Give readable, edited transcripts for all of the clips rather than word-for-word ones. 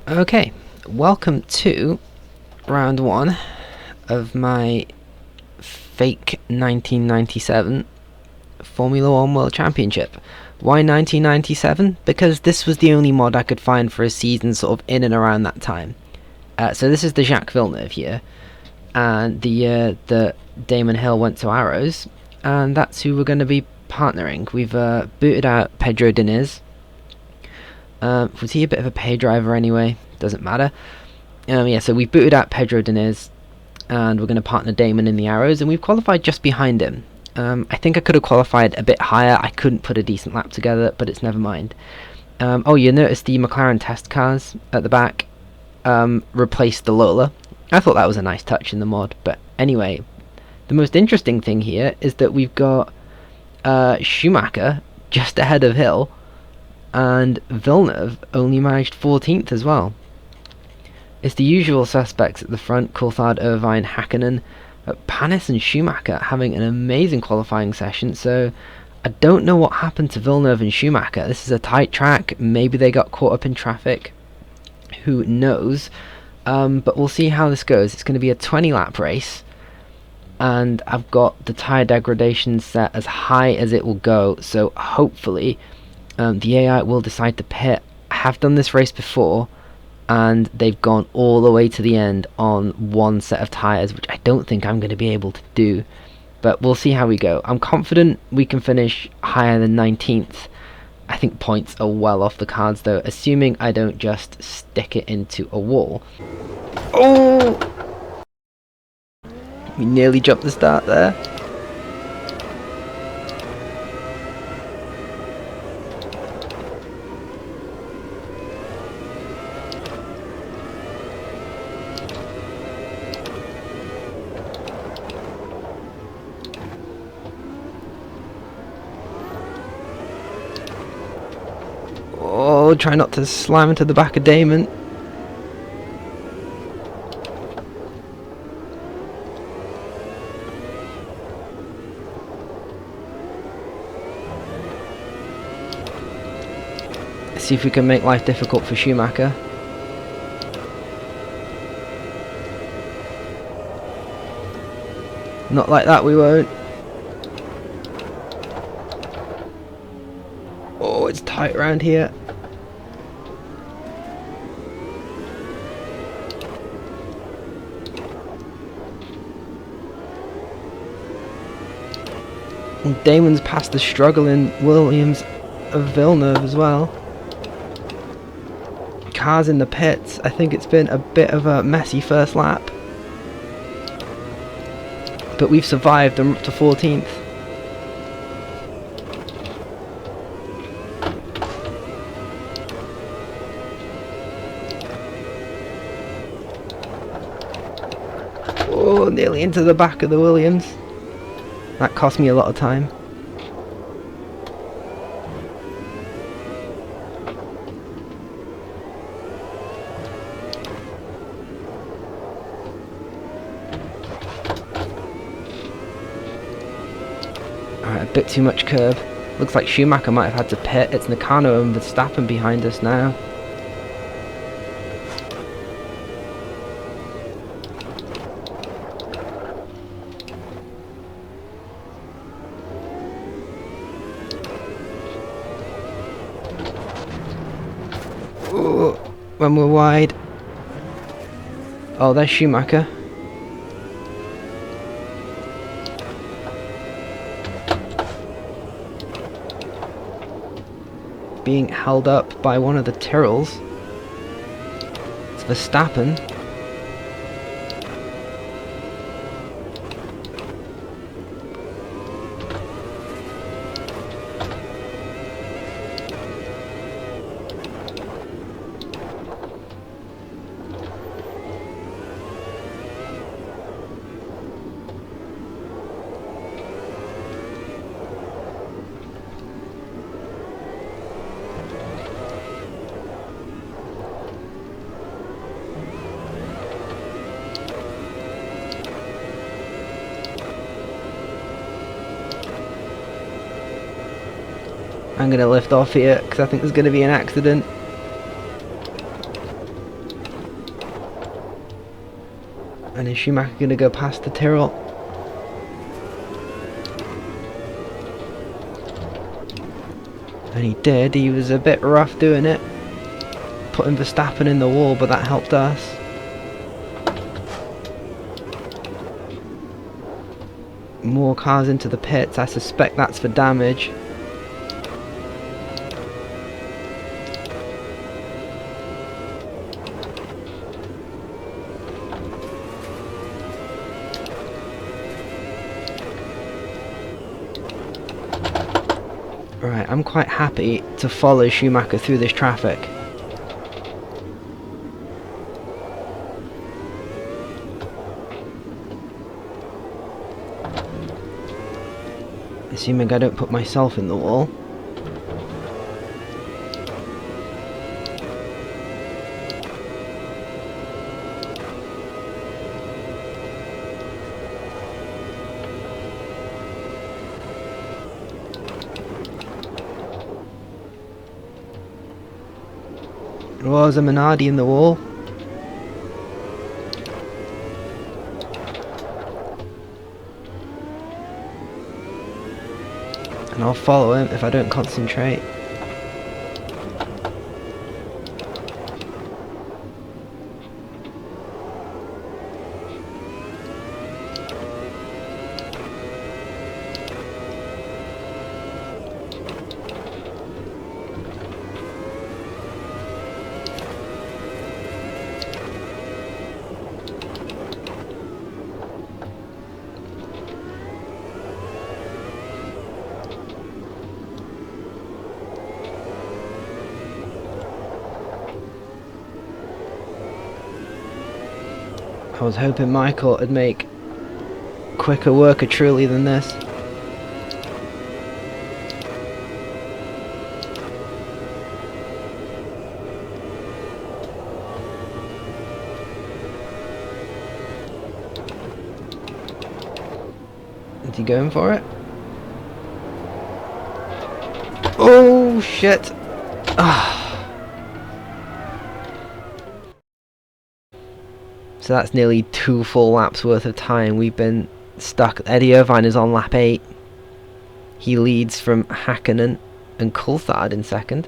Okay, welcome to round one of my fake 1997 Formula One World Championship. Why 1997? Because this was the only mod I could find for a season sort of in and around that time. So this is the Jacques Villeneuve year, and the year that Damon Hill went to Arrows, and that's who we're going to be partnering. We've booted out Pedro Diniz. Was he a bit of a pay driver anyway? Doesn't matter. Yeah, so we booted out Pedro Diniz, and we're going to partner Damon in the Arrows, and we've qualified just behind him. I think I could have qualified a bit higher. I couldn't put a decent lap together, but it's never mind. Oh, you notice the McLaren test cars at the back replaced the Lola. I thought that was a nice touch in the mod, but anyway, the most interesting thing here is that we've got Schumacher just ahead of Hill, and Villeneuve only managed 14th as well. It's the usual suspects at the front: Coulthard, Irvine, Hakkinen, Panis and Schumacher having an amazing qualifying session, so I don't know what happened to Villeneuve and Schumacher. This is a tight track, maybe they got caught up in traffic, who knows, but we'll see how this goes. It's going to be a 20 lap race, and I've got the tyre degradation set as high as it will go, so hopefully the AI will decide to pit. I have done this race before, and they've gone all the way to the end on one set of tyres, which I don't think I'm going to be able to do, but we'll see how we go. I'm confident we can finish higher than 19th. I think points are well off the cards though, assuming I don't just stick it into a wall. Oh! We nearly jumped the start there. Oh, try not to slam into the back of Damon. Let's see if we can make life difficult for Schumacher. Not like that, we won't. Oh, it's tight around here. And Damon's past the struggling Williams of Villeneuve as well. Cars in the pits. I think it's been a bit of a messy first lap, but we've survived and we're up to 14th. Oh, nearly into the back of the Williams. That cost me a lot of time. Alright, a bit too much curb. Looks like Schumacher might have had to pit. It's Nakano and Verstappen behind us now. Ooh, when we're wide. Oh, there's Schumacher. Being held up by one of the Tyrrells. It's Verstappen. I'm going to lift off here because I think there's going to be an accident. And is Schumacher going to go past the Tyrrell? And he did. He was a bit rough doing it, putting Verstappen in the wall, but that helped us. More cars into the pits. I suspect that's for damage. Right, I'm quite happy to follow Schumacher through this traffic. Assuming I don't put myself in the wall. Oh, there's a Minardi in the wall. And I'll follow him if I don't concentrate. I was hoping Michael would make quicker work of Trulli than this. Is he going for it? Oh shit! Ah. So that's nearly 2 full laps worth of time we've been stuck. Eddie Irvine is on lap 8. He leads from Hakkinen and Coulthard in second.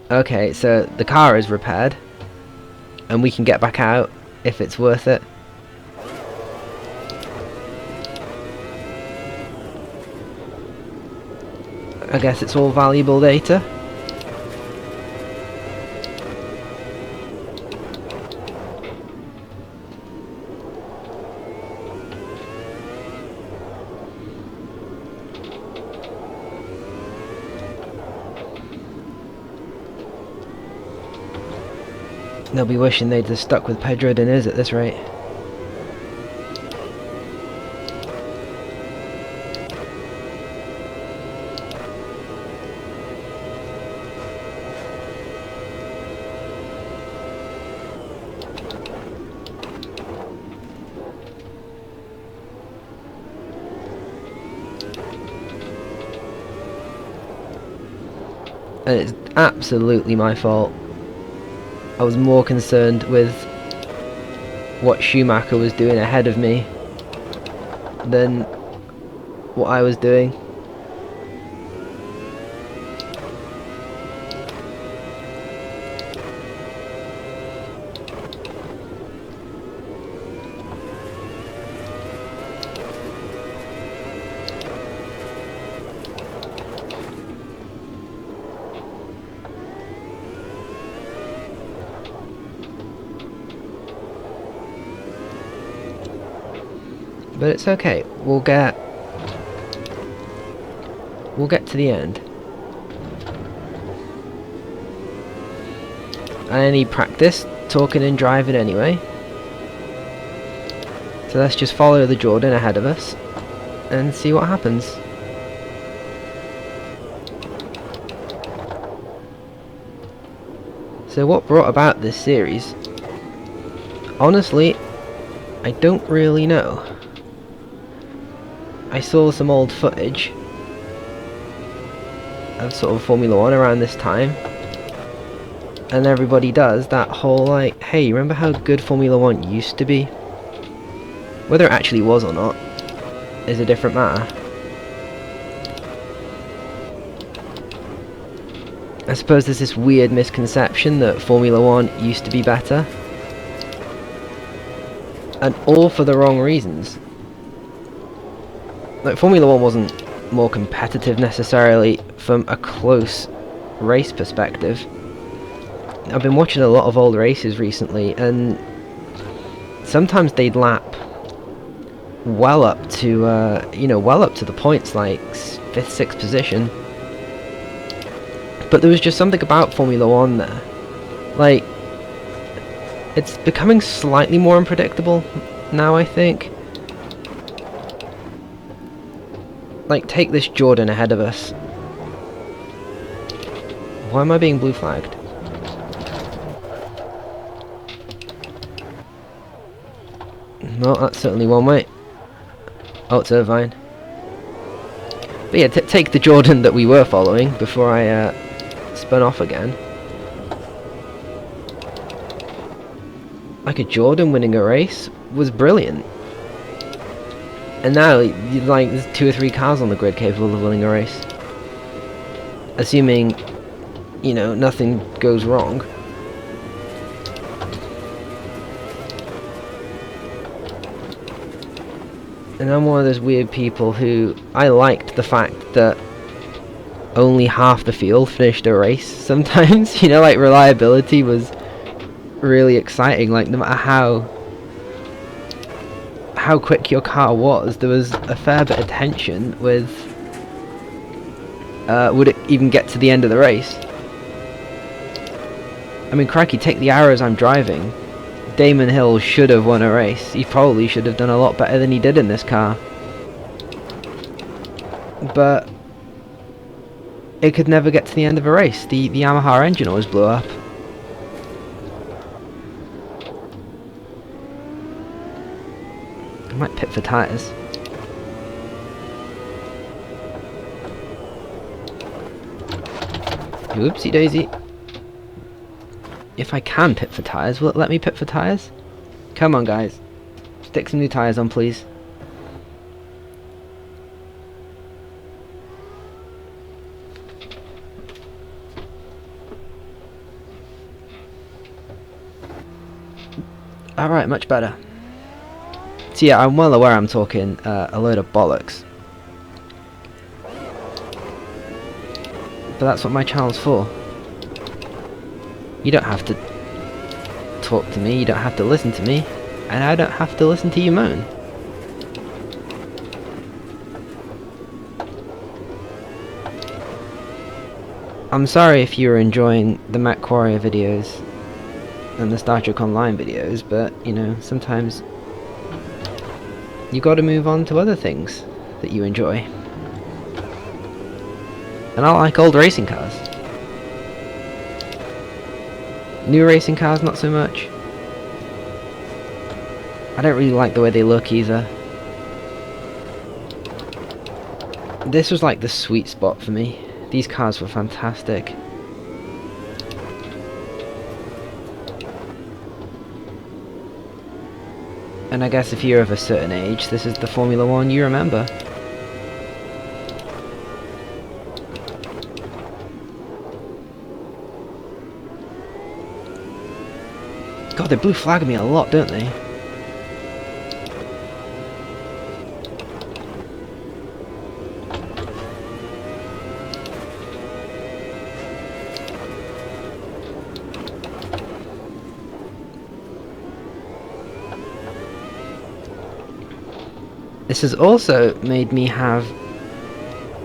Okay, so the car is repaired and we can get back out if it's worth it. I guess it's all valuable data. They'll be wishing they'd have stuck with Pedro Diniz at this rate. And it's absolutely my fault. I was more concerned with what Schumacher was doing ahead of me than what I was doing. But it's okay. We'll get to the end. I need practice talking and driving anyway. So let's just follow the Jordan ahead of us and see what happens. So what brought about this series? Honestly, I don't really know. I saw some old footage of sort of Formula 1 around this time, and everybody does that whole like, hey, remember how good Formula 1 used to be? Whether it actually was or not is a different matter. I suppose there's this weird misconception that Formula 1 used to be better. And all for the wrong reasons. Like, Formula 1 wasn't more competitive necessarily from a close race perspective. I've been watching a lot of old races recently, and sometimes they'd lap well up to, you know, well up to the points, like 5th, 6th position. But there was just something about Formula 1 there. Like, it's becoming slightly more unpredictable now, I think. Like, take this Jordan ahead of us. Why am I being blue flagged? No, that's certainly one way. Oh, it's Irvine. But yeah, take the Jordan that we were following before I spun off again. Like, a Jordan winning a race was brilliant. And now, like, there's 2 or 3 cars on the grid capable of winning a race. Assuming, you know, nothing goes wrong. And I'm one of those weird people who, I liked the fact that only half the field finished a race sometimes. You know, like, reliability was really exciting. Like, no matter how quick your car was, there was a fair bit of tension with would it even get to the end of the race. I mean, crikey, take the arrows I'm driving. Damon Hill should have won a race. He probably should have done a lot better than he did in this car. But it could never get to the end of a race. The Yamaha engine always blew up. I might pit for tyres. Oopsie daisy. If I can pit for tyres, will it let me pit for tyres? Come on, guys. Stick some new tyres on, please. Alright, much better. So yeah, I'm well aware I'm talking a load of bollocks. But that's what my channel's for. You don't have to talk to me, you don't have to listen to me, and I don't have to listen to you moan. I'm sorry if you were enjoying the MechWarrior videos and the Star Trek Online videos, but, you know, sometimes you gotta move on to other things that you enjoy. And I like old racing cars. New racing cars, not so much. I don't really like the way they look either. This was like the sweet spot for me. These cars were fantastic. And I guess if you're of a certain age, this is the Formula 1 you remember. God, they blue flag me a lot, don't they? This has also made me have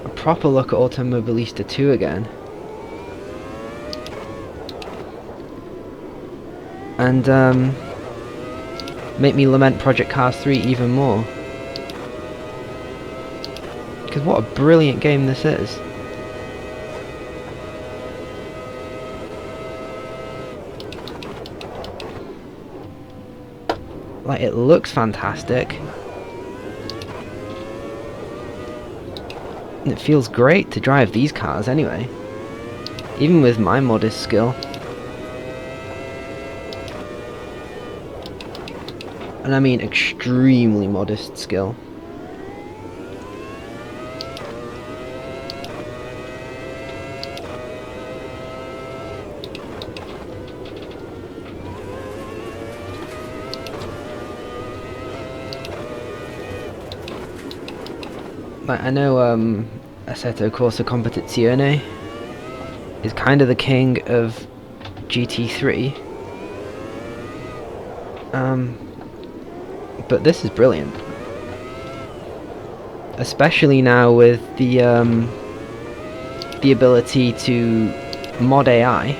a proper look at Automobilista 2 again. And make me lament Project Cars 3 even more. Because what a brilliant game this is. Like, it looks fantastic. And it feels great to drive these cars anyway. Even with my modest skill. And I mean extremely modest skill. Like, I know Assetto Corsa Competizione is kind of the king of GT3. But this is brilliant. Especially now with the ability to mod AI.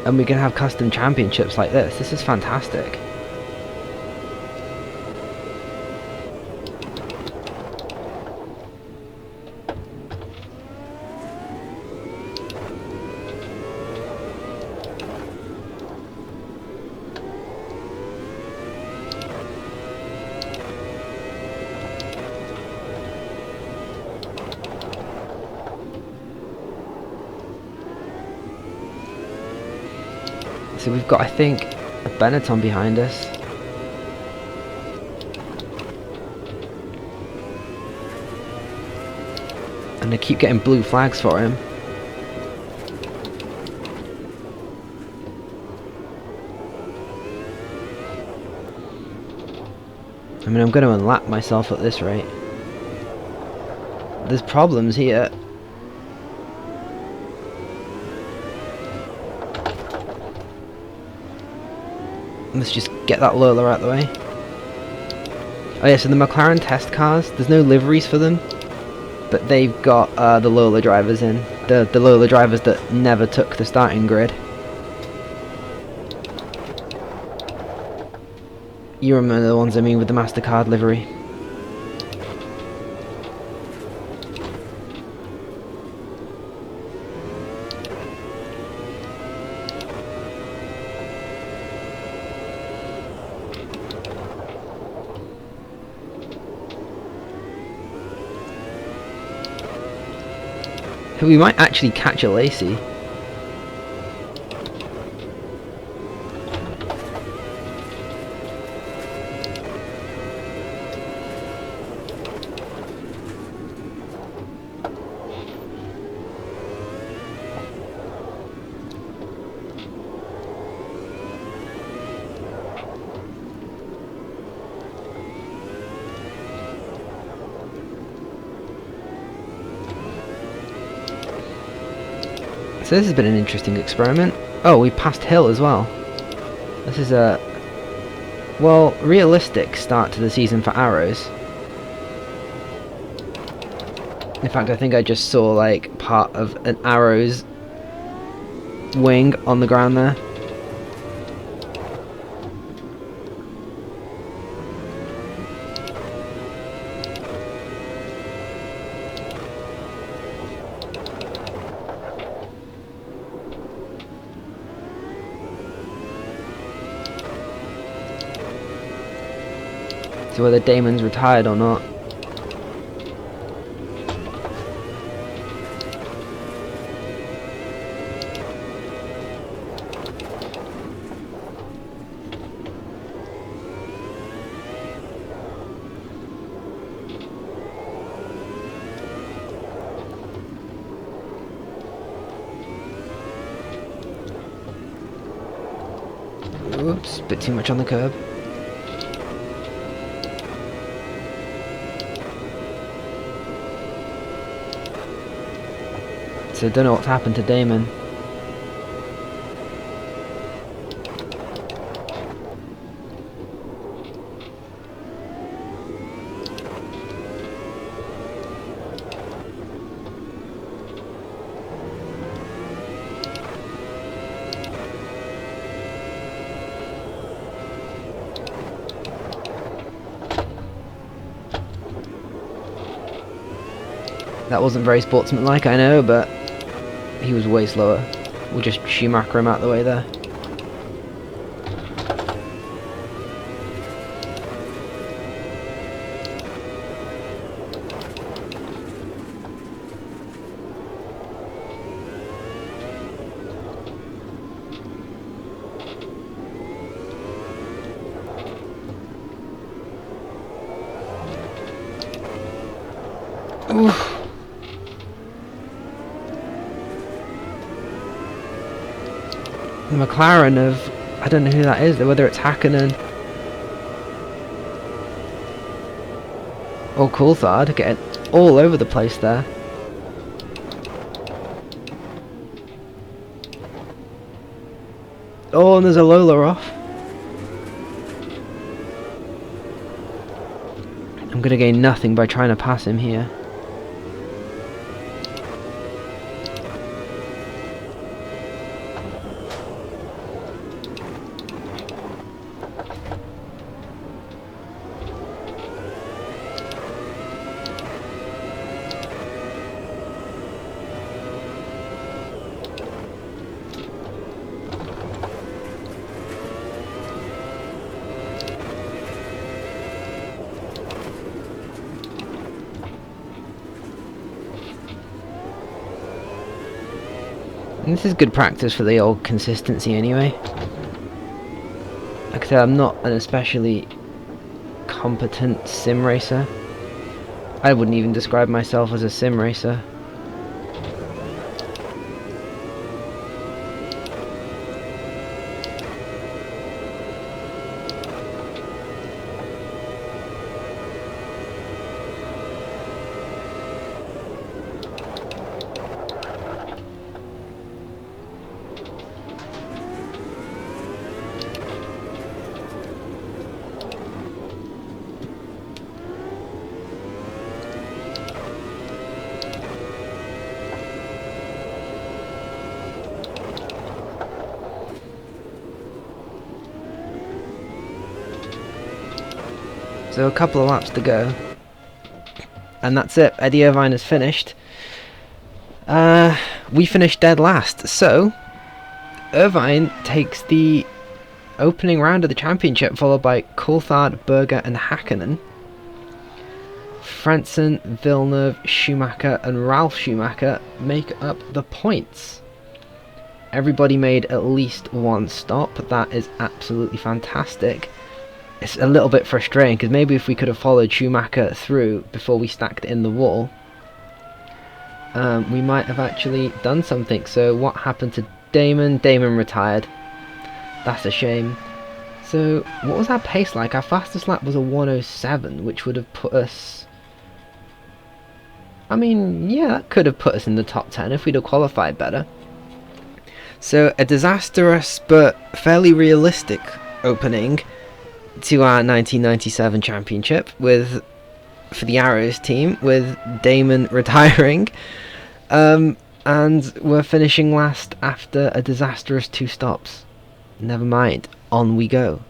And we can have custom championships like this. This is fantastic. So we've got, I think, a Benetton behind us. And I keep getting blue flags for him. I mean, I'm going to unlap myself at this rate. There's problems here. Let's just get that Lola out of the way. Oh yeah, so the McLaren test cars, there's no liveries for them, but they've got the Lola drivers in. The Lola drivers that never took the starting grid. You remember the ones I mean with the MasterCard livery. We might actually catch a Lacey. So this has been an interesting experiment. Oh, we passed Hill as well. This is a, well, realistic start to the season for Arrows. In fact, I think I just saw like part of an Arrows wing on the ground there. So whether Damon's retired or not. Oops, bit too much on the curb. So I don't know what's happened to Damon. That wasn't very sportsmanlike, I know, but he was way slower. We'll just Schumacher him out the way there. the McLaren of, I don't know who that is, whether it's Hakkinen or Coulthard, getting all over the place there. Oh, and there's a Lola off. I'm going to gain nothing by trying to pass him here. And this is good practice for the old consistency anyway. Like I said, I'm not an especially competent sim racer. I wouldn't even describe myself as a sim racer. So a couple of laps to go, and that's it. Eddie Irvine has finished. We finished dead last, so Irvine takes the opening round of the championship, followed by Coulthard, Berger and Hakkinen. Frentzen, Villeneuve, Schumacher and Ralf Schumacher make up the points. Everybody made at least one stop. That is absolutely fantastic. It's a little bit frustrating because maybe if we could have followed Schumacher through before we stacked it in the wall, we might have actually done something. So what happened to Damon? Damon retired. That's a shame. So what was our pace like? Our fastest lap was a 1:07, which would have put us... I mean, yeah, that could have put us in the top 10 if we'd have qualified better. So a disastrous but fairly realistic opening to our 1997 championship with, for the Arrows team, with Damon retiring, and we're finishing last after a disastrous 2 stops. Never mind, on we go.